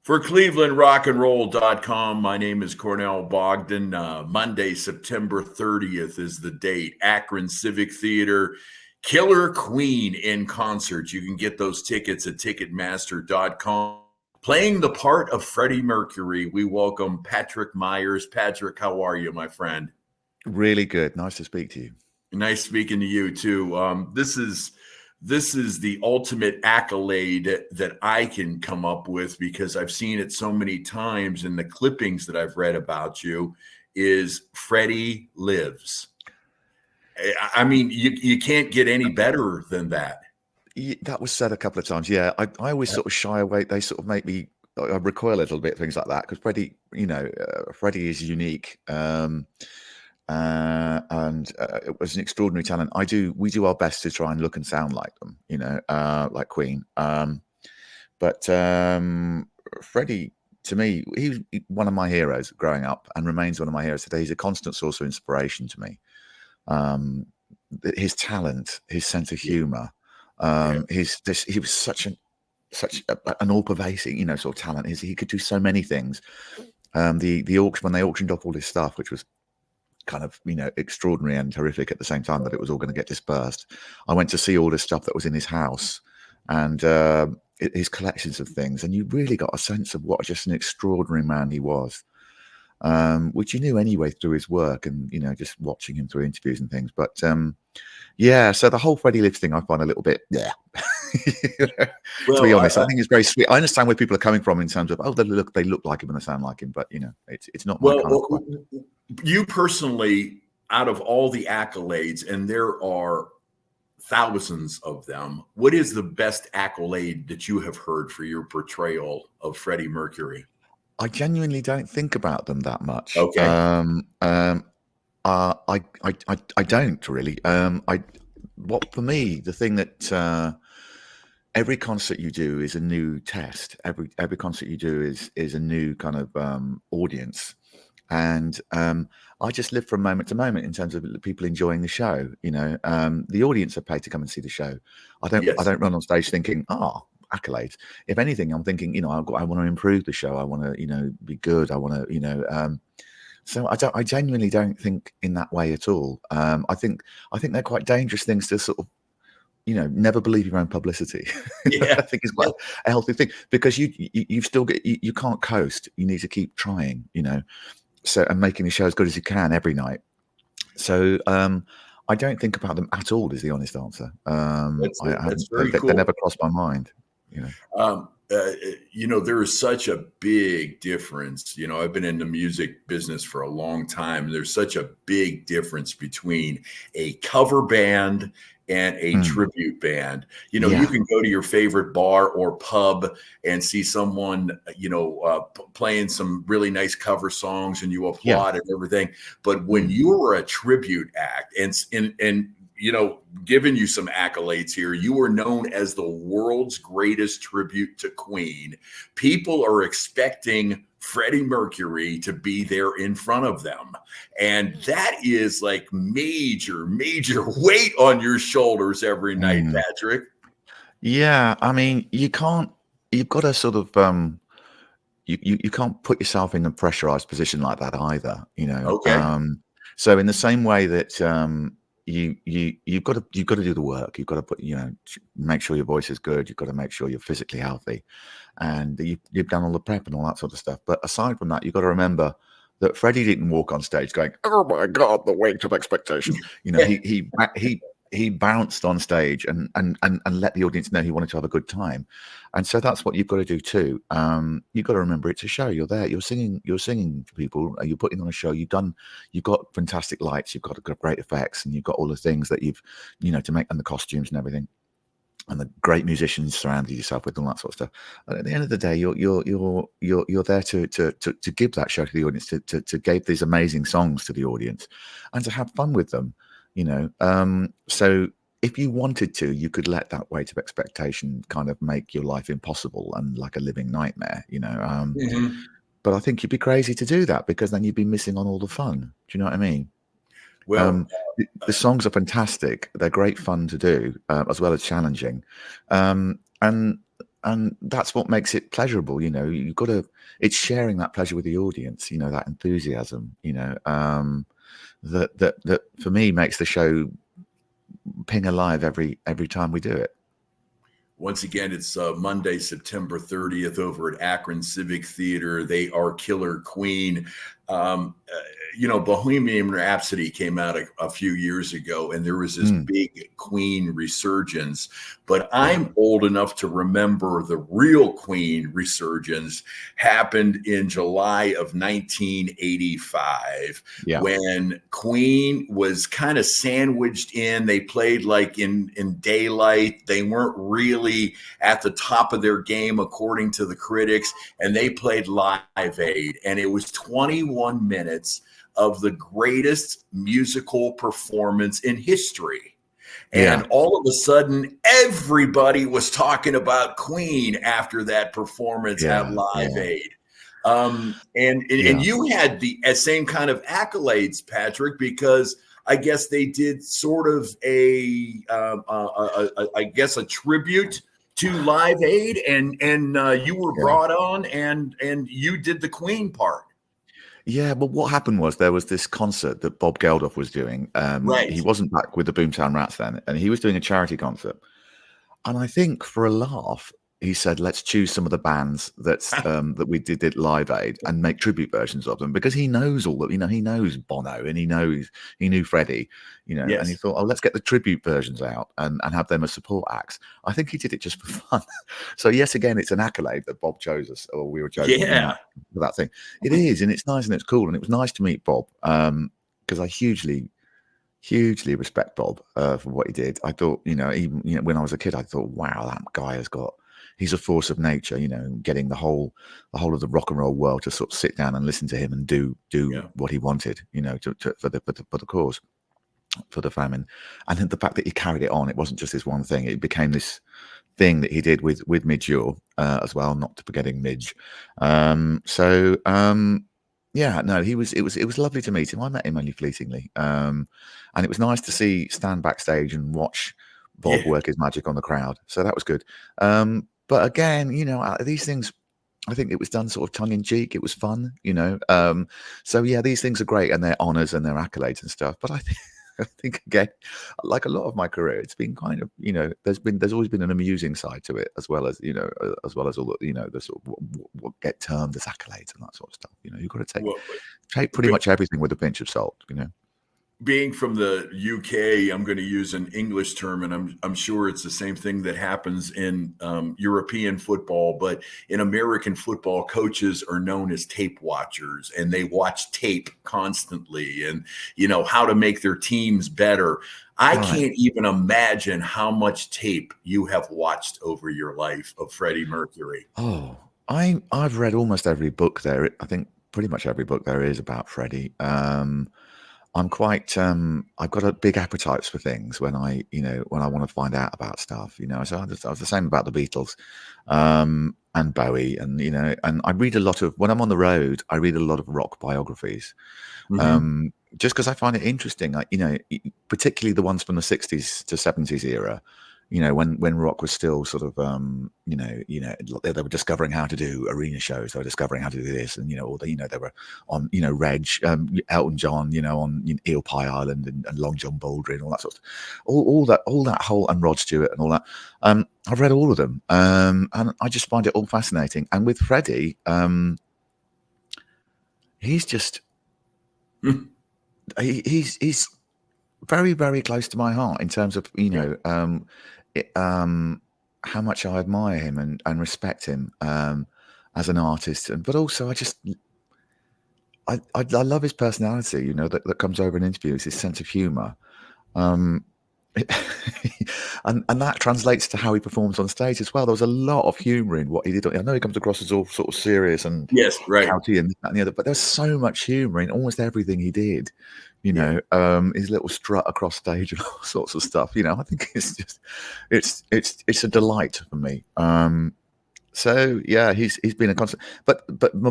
For ClevelandRockandRoll.com, my name is Cornell Bogdan. Monday, September 30th is the date. Akron Civic Theatre, Killer Queen in concert. You can get those tickets at Ticketmaster.com. Playing the part of Freddie Mercury, we welcome Patrick Myers. Patrick, how are you, my friend? Really good. Nice to speak to you. Nice speaking to you, too. This is the ultimate accolade that I can come up with because I've seen it so many times in the clippings that I've read about you is Freddie lives. I mean, you can't get any better than that. That was said a couple of times. Yeah, I always sort of shy away. They sort of make me I recoil a little bit, things like that, because Freddie, Freddie is unique. And it was an extraordinary talent. We do our best to try and look and sound like them, like Queen. But Freddie, to me, he was one of my heroes growing up and remains one of my heroes today. He's a constant source of inspiration to me. His talent, his sense of humor, he was such an all-pervasive, sort of talent. He could do so many things. The auction, when they auctioned off all his stuff, which was kind of extraordinary and horrific at the same time that it was all going to get dispersed, I went to see all this stuff that was in his house and his collections of things, and you really got a sense of what just an extraordinary man he was, which you knew anyway through his work and just watching him through interviews and things. But so the whole Freddie Lives thing I find a little bit to be honest. I think it's very sweet. I understand where people are coming from in terms of they look like him and they sound like him, but it's not my kind of question. You personally, out of all the accolades, and there are thousands of them, what is the best accolade that you have heard for your portrayal of Freddie Mercury? I genuinely don't think about them that much. Okay. I don't really. For me, the thing that every concert you do is a new test. Every concert you do is a new kind of audience. And I just live from moment to moment in terms of people enjoying the show. The audience are paid to come and see the show. I don't run on stage thinking, accolades. If anything, I'm thinking, I want to improve the show. I want to, be good. I want to, So I genuinely don't think in that way at all. I think they're quite dangerous things to sort of, never believe your own publicity. Yeah. I think it's quite a healthy thing because you've still you can't coast. You need to keep trying, So, and making the show as good as you can every night. So I don't think about them at all, is the honest answer. That's very cool. They never crossed my mind. There is such a big difference. I've been in the music business for a long time. There's such a big difference between a cover band and a tribute band. You can go to your favorite bar or pub and see someone, playing some really nice cover songs and you applaud and everything. But when you are a tribute act and giving you some accolades here, you were known as the world's greatest tribute to Queen. People are expecting Freddie Mercury to be there in front of them. And that is like major, major weight on your shoulders every night, Patrick. Yeah. I mean, you've got to sort of, you can't put yourself in a pressurized position like that either, Okay. So in the same way that, you've got to do the work. You've got to put, make sure your voice is good. You've got to make sure you're physically healthy, and you've done all the prep and all that sort of stuff. But aside from that, you've got to remember that Freddie didn't walk on stage going, "Oh my God, the weight of expectation." He bounced on stage and let the audience know he wanted to have a good time. And so that's what you've got to do too. You've got to remember it's a show. You're there. You're singing to people. You're putting on a show. You've got fantastic lights. You've got great effects, and you've got all the things that you've, to make, and the costumes and everything, and the great musicians surrounded yourself with, all that sort of stuff. And at the end of the day, you're there to give that show to the audience, to give these amazing songs to the audience, and to have fun with them. So if you wanted to, you could let that weight of expectation kind of make your life impossible and like a living nightmare, But I think you'd be crazy to do that, because then you'd be missing on all the fun. Do you know what I mean? Well, the songs are fantastic. They're great fun to do, as well as challenging. And that's what makes it pleasurable. You know, you've got to, it's sharing that pleasure with the audience, you know, that enthusiasm, you know, that for me makes the show ping alive every time we do it. Once again, it's Monday, September 30th over at Akron Civic Theatre. They are Killer Queen. You know, Bohemian Rhapsody came out a few years ago, and there was this big Queen resurgence. But I'm old enough to remember the real Queen resurgence happened in July of 1985, when Queen was kind of sandwiched in. They played like in daylight. They weren't really at the top of their game, according to the critics, and they played Live Aid, and it was 21 minutes of the greatest musical performance in history. And all of a sudden, everybody was talking about Queen after that performance at Live Aid. And you had the same kind of accolades, Patrick, because I guess they did sort of a tribute to Live Aid, and you were brought on, and you did the Queen part. Yeah, but what happened was there was this concert that Bob Geldof was doing. He wasn't back with the Boomtown Rats then, and he was doing a charity concert. And I think for a laugh, he said, "Let's choose some of the bands that's that we did at Live Aid and make tribute versions of them," because he knows all that. You know, he knows Bono and he knew Freddie. You know, and he thought, "Oh, let's get the tribute versions out and have them as support acts." I think he did it just for fun. So yes, again, it's an accolade that Bob chose us, or we were chosen for that thing. It is, and it's nice and it's cool, and it was nice to meet Bob because I hugely respect Bob for what he did. I thought, you know, even when I was a kid, I thought, wow, that guy he's a force of nature, you know, getting the whole of the rock and roll world to sort of sit down and listen to him and do what he wanted, you know, for the cause, for the famine. And then the fact that he carried it on, it wasn't just this one thing. It became this thing that he did with Midge Ure as well, not forgetting Midge. Yeah, no, it was lovely to meet him. I met him only fleetingly. And it was nice to stand backstage and watch Bob work his magic on the crowd. So that was good. But again, you know, these things, I think it was done sort of tongue in cheek. It was fun, you know. So yeah, these things are great, and they're honors and they're accolades and stuff. But I think again, like a lot of my career, it's been kind of, you know, there's always been an amusing side to it, as well as, you know, as well as all the, you know, the sort of what get termed as accolades and that sort of stuff. You know, you've got to take pretty much everything with a pinch of salt, you know. Being from the UK, I'm going to use an English term, and I'm sure it's the same thing that happens in European football. But in American football, coaches are known as tape watchers, and they watch tape constantly, and you know how to make their teams better. I can't even imagine how much tape you have watched over your life of Freddie Mercury. Oh, I've read almost every book there. I think pretty much every book there is about Freddie. I'm quite, I've got a big appetite for things when I want to find out about stuff, you know. So I was the same about the Beatles, and Bowie, and, you know, and I read a lot of, when I'm on the road, I read a lot of rock biographies, just because I find it interesting, you know, particularly the ones from the 60s to 70s era. You know, when rock was still sort of, you know, they were discovering how to do arena shows. They were discovering how to do this, and, you know, or they were on, you know, Reg, Elton John, you know, on Eel Pie Island and Long John Baldry and all that sort of, all that whole, and Rod Stewart and all that. I've read all of them, and I just find it all fascinating. And with Freddie, he's just, he's very, very close to my heart in terms of, you know, how much I admire him and respect him as an artist, but also I love his personality, you know, that comes over in interviews, his sense of humor, and that translates to how he performs on stage as well. There was a lot of humor in what he did. I know he comes across as all sort of serious and pouty and that and the other, but there's so much humor in almost everything he did. You know, his little strut across stage and all sorts of stuff. You know, I think it's just, it's a delight for me. So yeah, he's been a constant. But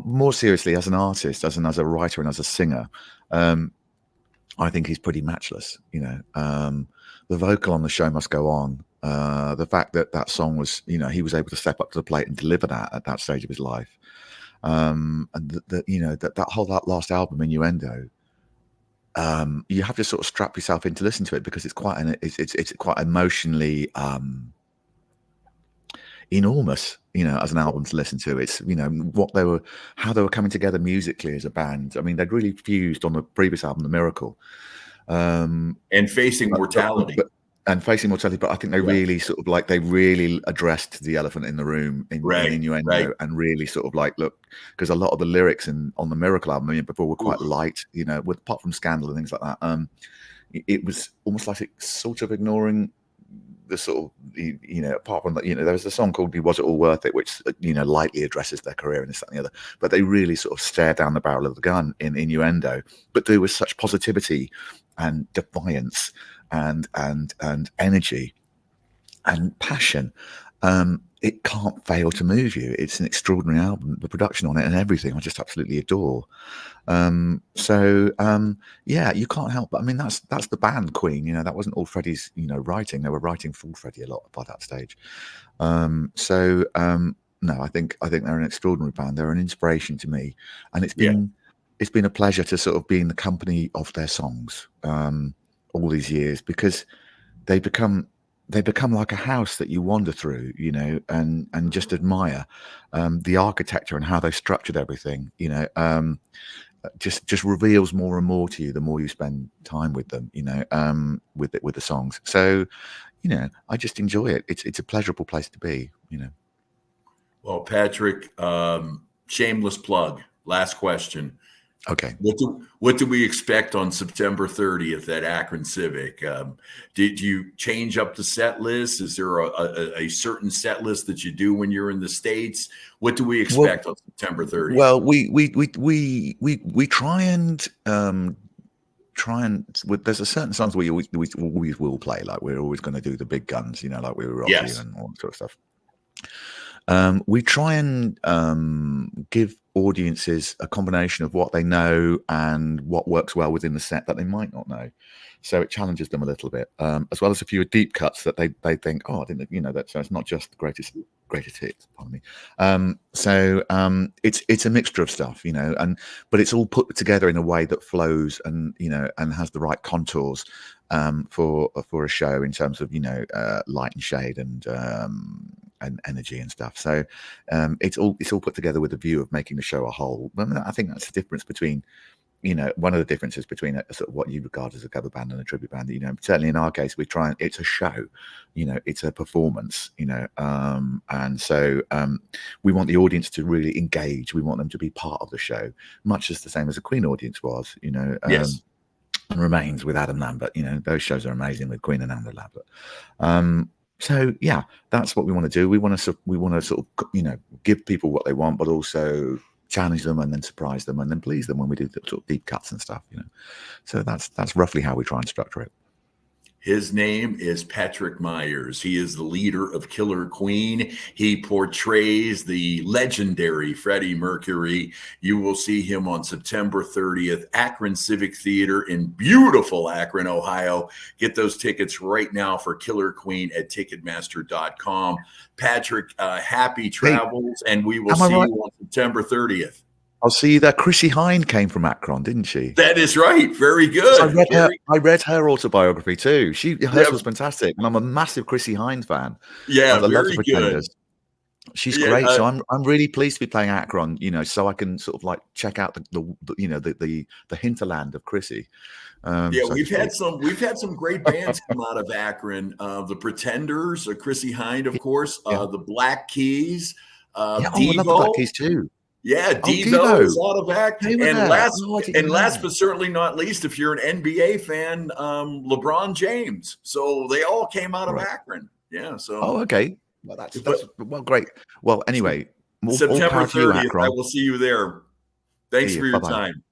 more seriously, as an artist, as a writer, and as a singer, I think he's pretty matchless. You know, the vocal on The Show Must Go On The fact that that song was, you know, he was able to step up to the plate and deliver that at that stage of his life. And you know, that last album, Innuendo, you have to sort of strap yourself in to listen to it, because it's quite it's quite emotionally enormous, you know, as an album to listen to. It's, you know, how they were coming together musically as a band. I mean, they'd really fused on the previous album, The Miracle, and Facing Mortality. And Facing Mortality, but I think they really sort of like, they really addressed the elephant in the room in Innuendo, and really sort of like, look, because a lot of the lyrics on the Miracle album, I mean, before, were quite light, you know, apart from Scandal and things like that. It was almost like it's sort of ignoring the sort of, you know, apart from that, you know, there was a song called Was It All Worth It, which, you know, lightly addresses their career and this, that, and the other, but they really sort of stare down the barrel of the gun in Innuendo, but there was such positivity and defiance and energy and passion. It can't fail to move you. It's an extraordinary album. The production on it and everything, I just absolutely adore. Yeah, you can't help but, I mean, that's the band Queen, you know, that wasn't all Freddie's, you know, writing. They were writing for Freddie a lot by that stage. No, I think they're an extraordinary band. They're an inspiration to me, and it's been a pleasure to sort of be in the company of their songs all these years, because they become like a house that you wander through, you know, and just admire the architecture and how they structured everything, you know. Just reveals more and more to you the more you spend time with them, you know, with the songs. So, you know, I just enjoy it. It's a pleasurable place to be, you know. Well, Patrick, shameless plug. Last question. Okay. What do we expect on September 30th at Akron Civic? Did you change up the set list? Is there a certain set list that you do when you're in the States? What do we expect on September 30th? Well, we try and there's a certain songs we always will play, like we're always going to do the big guns, you know, like We Will Rock You and all that sort of stuff. We try and give audiences a combination of what they know and what works well within the set that they might not know. So it challenges them a little bit, as well as a few deep cuts that they think, oh, I didn't, you know, so it's not just the greatest hits, pardon me. It's a mixture of stuff, you know, but it's all put together in a way that flows and, you know, and has the right contours for a show in terms of, you know, light and shade and energy and stuff. So it's all put together with a view of making the show a whole. I think that's the difference between, you know, one of the differences between a sort of what you regard as a cover band and a tribute band. You know, certainly in our case, it's a show, you know, it's a performance, you know, and so we want the audience to really engage. We want them to be part of the show, much as the same as a Queen audience was, you know. Yes. And remains with Adam Lambert. You know, those shows are amazing with Queen and Adam Lambert. So yeah, that's what we want to do. We want to sort of, you know, give people what they want, but also challenge them and then surprise them and then please them when we do the sort of deep cuts and stuff, you know. So that's roughly how we try and structure it. His name is Patrick Myers. He is the leader of Killer Queen. He portrays the legendary Freddie Mercury. You will see him on September 30th, Akron Civic Theatre in beautiful Akron, Ohio. Get those tickets right now for Killer Queen at Ticketmaster.com. Patrick, happy travels, and we will see you on September 30th. I'll see you there. Chrissie Hynde came from Akron, didn't she? That is right. Very good. I read her autobiography too. Hers was fantastic, and I'm a massive Chrissie Hynde fan. Yeah, very good. She's great. So I'm really pleased to be playing Akron, you know, so I can sort of like check out the hinterland of Chrissie. We've had some great bands come out of Akron. The Pretenders, Chrissie Hynde, of course. The Black Keys. I love the Black Keys too. Yeah, Devo is out of Akron. And last but certainly not least, if you're an NBA fan, LeBron James. So they all came out of Akron. Yeah. So. Oh, okay. Well, that's great. Well, anyway, September 30th, I will see you there. Thanks for your time.